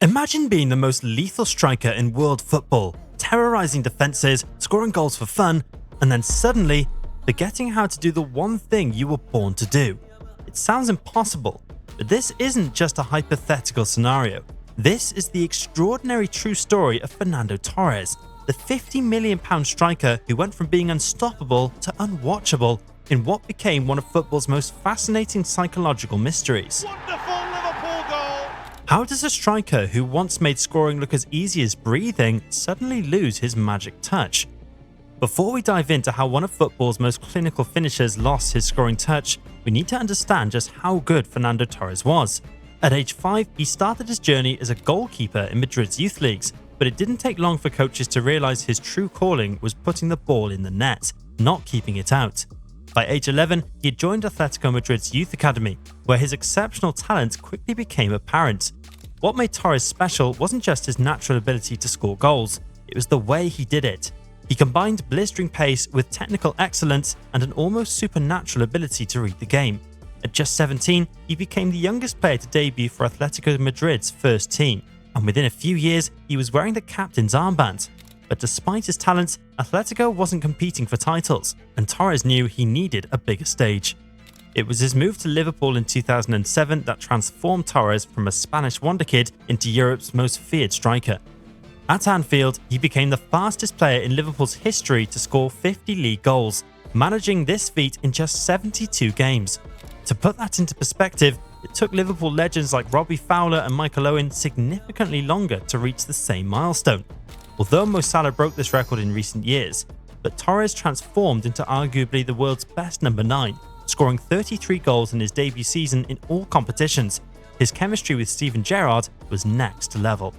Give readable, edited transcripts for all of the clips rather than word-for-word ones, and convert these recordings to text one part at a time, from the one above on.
Imagine being the most lethal striker in world football, terrorizing defenses, scoring goals for fun, and then suddenly forgetting how to do the one thing you were born to do. It sounds impossible, but this isn't just a hypothetical scenario. This is the extraordinary true story of Fernando Torres, the £50 million striker who went from being unstoppable to unwatchable in what became one of football's most fascinating psychological mysteries. Wonderful Liverpool goal! How does a striker who once made scoring look as easy as breathing suddenly lose his magic touch? Before we dive into how one of football's most clinical finishers lost his scoring touch, we need to understand just how good Fernando Torres was. At age 5, he started his journey as a goalkeeper in Madrid's youth leagues, but it didn't take long for coaches to realize his true calling was putting the ball in the net, not keeping it out. By age 11, he had joined Atletico Madrid's youth academy, where his exceptional talent quickly became apparent. What made Torres special wasn't just his natural ability to score goals, it was the way he did it. He combined blistering pace with technical excellence and an almost supernatural ability to read the game. At just 17, he became the youngest player to debut for Atletico Madrid's first team, and within a few years, he was wearing the captain's armband. But despite his talents, Atletico wasn't competing for titles, and Torres knew he needed a bigger stage. It was his move to Liverpool in 2007 that transformed Torres from a Spanish wonder kid into Europe's most feared striker. At Anfield, he became the fastest player in Liverpool's history to score 50 league goals, managing this feat in just 72 games. To put that into perspective, it took Liverpool legends like Robbie Fowler and Michael Owen significantly longer to reach the same milestone. Although Mo Salah broke this record in recent years, but Torres transformed into arguably the world's best number 9, scoring 33 goals in his debut season in all competitions. His chemistry with Steven Gerrard was next level.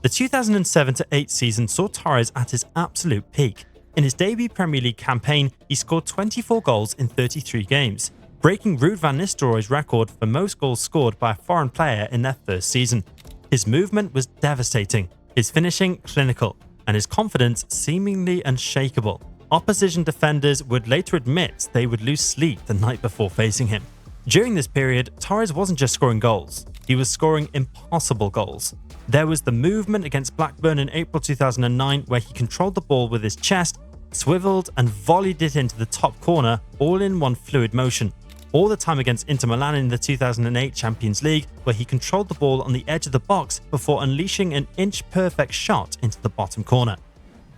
The 2007-8 season saw Torres at his absolute peak. In his debut Premier League campaign, he scored 24 goals in 33 games, breaking Ruud van Nistelrooy's record for most goals scored by a foreign player in their first season. His movement was devastating, his finishing clinical, and his confidence seemingly unshakable. Opposition defenders would later admit they would lose sleep the night before facing him. During this period, Torres wasn't just scoring goals, he was scoring impossible goals. There was the movement against Blackburn in April 2009 where he controlled the ball with his chest, swiveled and volleyed it into the top corner, all in one fluid motion. All the time against Inter Milan in the 2008 Champions League, where he controlled the ball on the edge of the box before unleashing an inch-perfect shot into the bottom corner.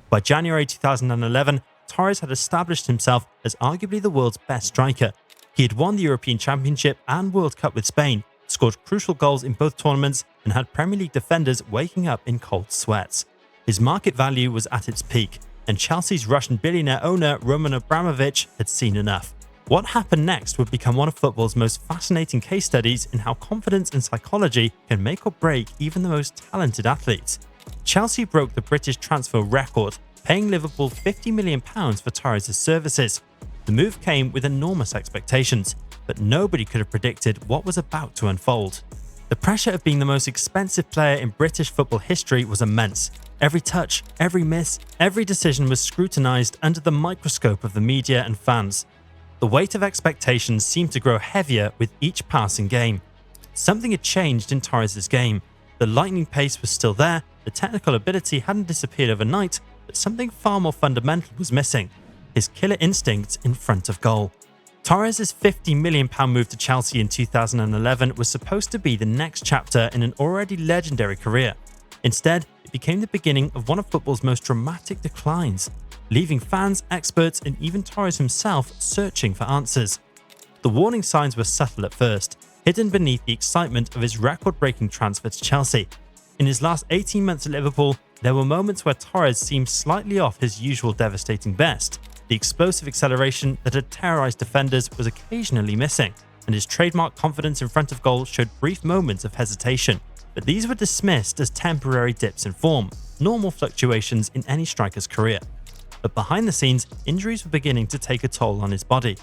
By January 2011, Torres had established himself as arguably the world's best striker. He had won the European Championship and World Cup with Spain, scored crucial goals in both tournaments, and had Premier League defenders waking up in cold sweats. His market value was at its peak, and Chelsea's Russian billionaire owner Roman Abramovich had seen enough. What happened next would become one of football's most fascinating case studies in how confidence and psychology can make or break even the most talented athletes. Chelsea broke the British transfer record, paying Liverpool £50 million for Torres' services. The move came with enormous expectations, but nobody could have predicted what was about to unfold. The pressure of being the most expensive player in British football history was immense. Every touch, every miss, every decision was scrutinised under the microscope of the media and fans. The weight of expectations seemed to grow heavier with each passing game. Something had changed in Torres' game. The lightning pace was still there, the technical ability hadn't disappeared overnight, but something far more fundamental was missing: his killer instinct in front of goal. Torres' £50 million move to Chelsea in 2011 was supposed to be the next chapter in an already legendary career. Instead, it became the beginning of one of football's most dramatic declines, leaving fans, experts, and even Torres himself searching for answers. The warning signs were subtle at first, hidden beneath the excitement of his record-breaking transfer to Chelsea. In his last 18 months at Liverpool, there were moments where Torres seemed slightly off his usual devastating best. The explosive acceleration that had terrorized defenders was occasionally missing, and his trademark confidence in front of goal showed brief moments of hesitation. But these were dismissed as temporary dips in form, normal fluctuations in any striker's career. But behind the scenes, injuries were beginning to take a toll on his body.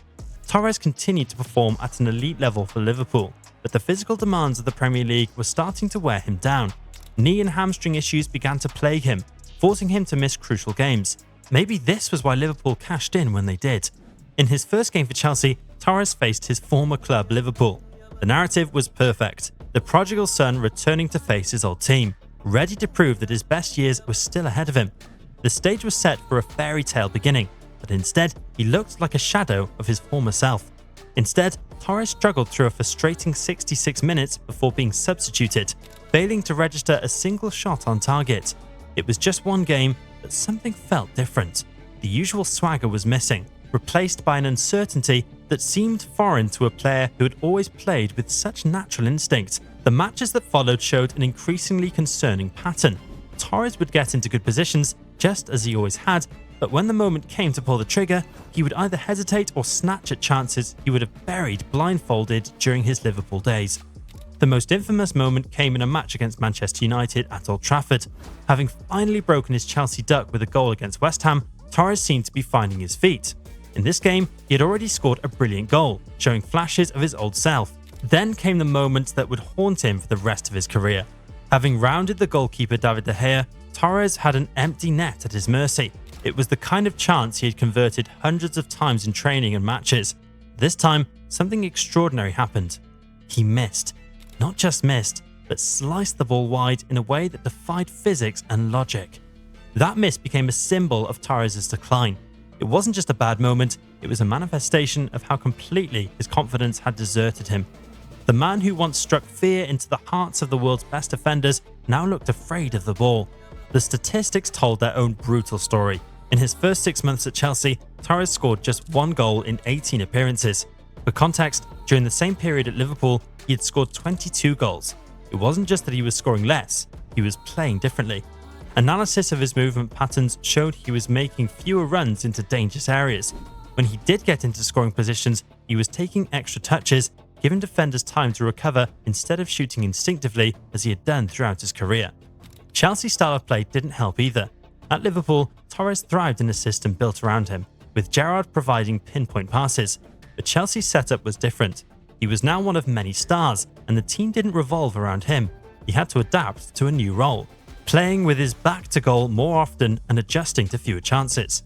Torres continued to perform at an elite level for Liverpool, but the physical demands of the Premier League were starting to wear him down. Knee and hamstring issues began to plague him, forcing him to miss crucial games. Maybe this was why Liverpool cashed in when they did. In his first game for Chelsea, Torres faced his former club Liverpool. The narrative was perfect: the prodigal son returning to face his old team. ready to prove that his best years were still ahead of him. The stage was set for a fairy tale beginning, but instead he looked like a shadow of his former self. Instead, Torres struggled through a frustrating 66 minutes before being substituted, failing to register a single shot on target. It was just one game, but something felt different. The usual swagger was missing, replaced by an uncertainty that seemed foreign to a player who had always played with such natural instinct. The matches that followed showed an increasingly concerning pattern. Torres would get into good positions, just as he always had, but when the moment came to pull the trigger, he would either hesitate or snatch at chances he would have buried blindfolded during his Liverpool days. The most infamous moment came in a match against Manchester United at Old Trafford. Having finally broken his Chelsea duck with a goal against West Ham, Torres seemed to be finding his feet. In this game, he had already scored a brilliant goal, showing flashes of his old self. Then came the moment that would haunt him for the rest of his career. Having rounded the goalkeeper David De Gea, Torres had an empty net at his mercy. It was the kind of chance he had converted hundreds of times in training and matches. This time, something extraordinary happened. He missed. Not just missed, but sliced the ball wide in a way that defied physics and logic. That miss became a symbol of Torres' decline. It wasn't just a bad moment, it was a manifestation of how completely his confidence had deserted him. The man who once struck fear into the hearts of the world's best defenders now looked afraid of the ball. The statistics told their own brutal story. In his first 6 months at Chelsea, Torres scored just 1 goal in 18 appearances. For context, during the same period at Liverpool, he had scored 22 goals. It wasn't just that he was scoring less, he was playing differently. Analysis of his movement patterns showed he was making fewer runs into dangerous areas. When he did get into scoring positions, he was taking extra touches, giving defenders time to recover instead of shooting instinctively as he had done throughout his career. Chelsea's style of play didn't help either. At Liverpool, Torres thrived in a system built around him, with Gerrard providing pinpoint passes. But Chelsea's setup was different. He was now one of many stars, and the team didn't revolve around him. He had to adapt to a new role, playing with his back to goal more often and adjusting to fewer chances.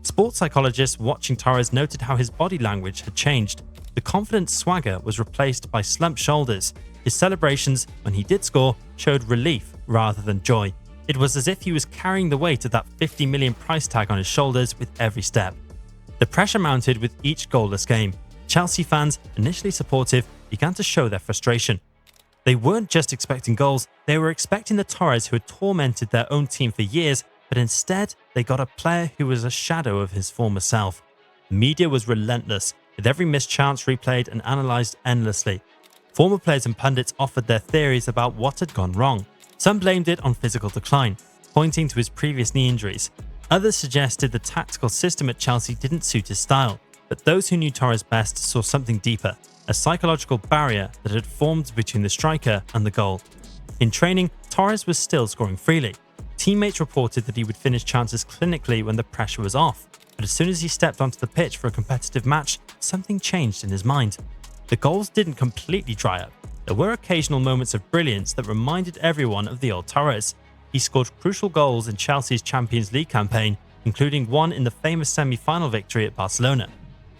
Sports psychologists watching Torres noted how his body language had changed. The confident swagger was replaced by slumped shoulders. His celebrations, when he did score, showed relief rather than joy. It was as if he was carrying the weight of that 50 million price tag on his shoulders with every step. The pressure mounted with each goalless game. Chelsea fans, initially supportive, began to show their frustration. They weren't just expecting goals, they were expecting the Torres who had tormented their own team for years, but instead they got a player who was a shadow of his former self. The media was relentless, with every missed chance replayed and analysed endlessly. Former players and pundits offered their theories about what had gone wrong. Some blamed it on physical decline, pointing to his previous knee injuries. Others suggested the tactical system at Chelsea didn't suit his style, but those who knew Torres best saw something deeper, a psychological barrier that had formed between the striker and the goal. In training, Torres was still scoring freely. Teammates reported that he would finish chances clinically when the pressure was off, but as soon as he stepped onto the pitch for a competitive match, something changed in his mind. The goals didn't completely dry up. There were occasional moments of brilliance that reminded everyone of the old Torres. He scored crucial goals in Chelsea's Champions League campaign, including one in the famous semi-final victory at Barcelona.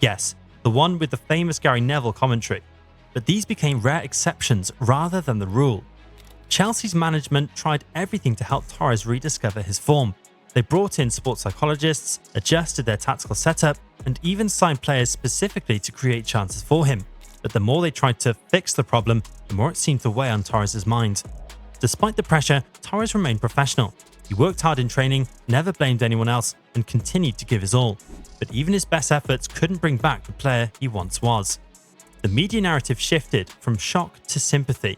Yes, the one with the famous Gary Neville commentary. But these became rare exceptions rather than the rule. Chelsea's management tried everything to help Torres rediscover his form. They brought in sports psychologists, adjusted their tactical setup, and even signed players specifically to create chances for him. But the more they tried to fix the problem, the more it seemed to weigh on Torres' mind. Despite the pressure, Torres remained professional. He worked hard in training, never blamed anyone else, and continued to give his all. But even his best efforts couldn't bring back the player he once was. The media narrative shifted from shock to sympathy.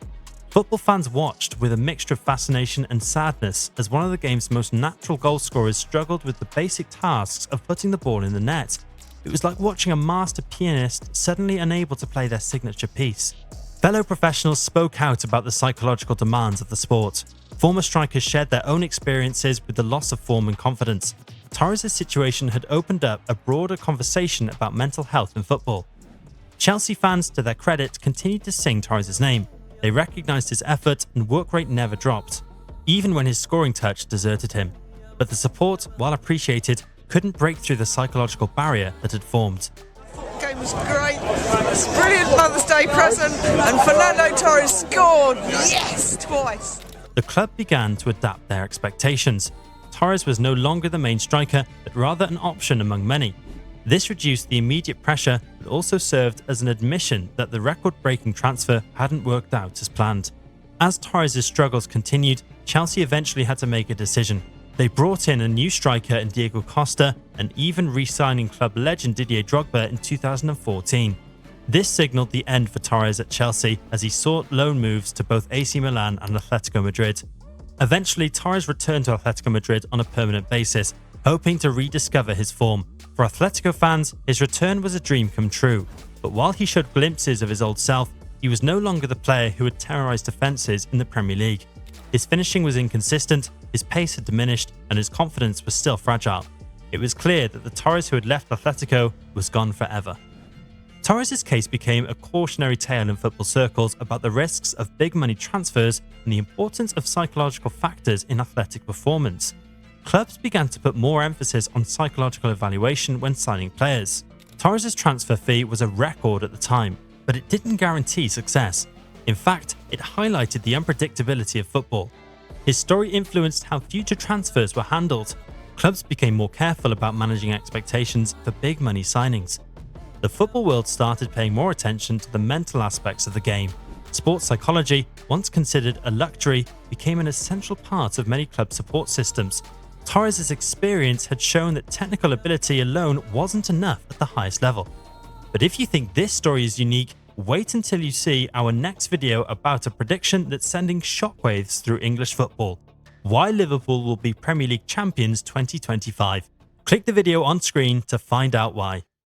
Football fans watched with a mixture of fascination and sadness as one of the game's most natural goal scorers struggled with the basic tasks of putting the ball in the net. It was like watching a master pianist suddenly unable to play their signature piece. Fellow professionals spoke out about the psychological demands of the sport. Former strikers shared their own experiences with the loss of form and confidence. Torres' situation had opened up a broader conversation about mental health in football. Chelsea fans, to their credit, continued to sing Torres' name. They recognised his effort and work rate never dropped, even when his scoring touch deserted him. But the support, while appreciated, couldn't break through the psychological barrier that had formed. The game was great. It's a brilliant Mother's Day present, and Fernando Torres scored, yes, twice. The club began to adapt their expectations. Torres was no longer the main striker, but rather an option among many. This reduced the immediate pressure, but also served as an admission that the record-breaking transfer hadn't worked out as planned. As Torres' struggles continued, Chelsea eventually had to make a decision. They brought in a new striker in Diego Costa and even re-signing club legend Didier Drogba in 2014. This signalled the end for Torres at Chelsea as he sought loan moves to both AC Milan and Atletico Madrid. Eventually, Torres returned to Atletico Madrid on a permanent basis, hoping to rediscover his form. For Atletico fans, his return was a dream come true, but while he showed glimpses of his old self, he was no longer the player who had terrorised defences in the Premier League. His finishing was inconsistent, his pace had diminished, and his confidence was still fragile. It was clear that the Torres who had left Atletico was gone forever. Torres' case became a cautionary tale in football circles about the risks of big money transfers and the importance of psychological factors in athletic performance. Clubs began to put more emphasis on psychological evaluation when signing players. Torres' transfer fee was a record at the time, but it didn't guarantee success. In fact, it highlighted the unpredictability of football. His story influenced how future transfers were handled. Clubs became more careful about managing expectations for big money signings. The football world started paying more attention to the mental aspects of the game. Sports psychology, once considered a luxury, became an essential part of many club support systems. Torres' experience had shown that technical ability alone wasn't enough at the highest level. But if you think this story is unique, wait until you see our next video about a prediction that's sending shockwaves through English football. Why Liverpool will be Premier League champions 2025. Click the video on screen to find out why.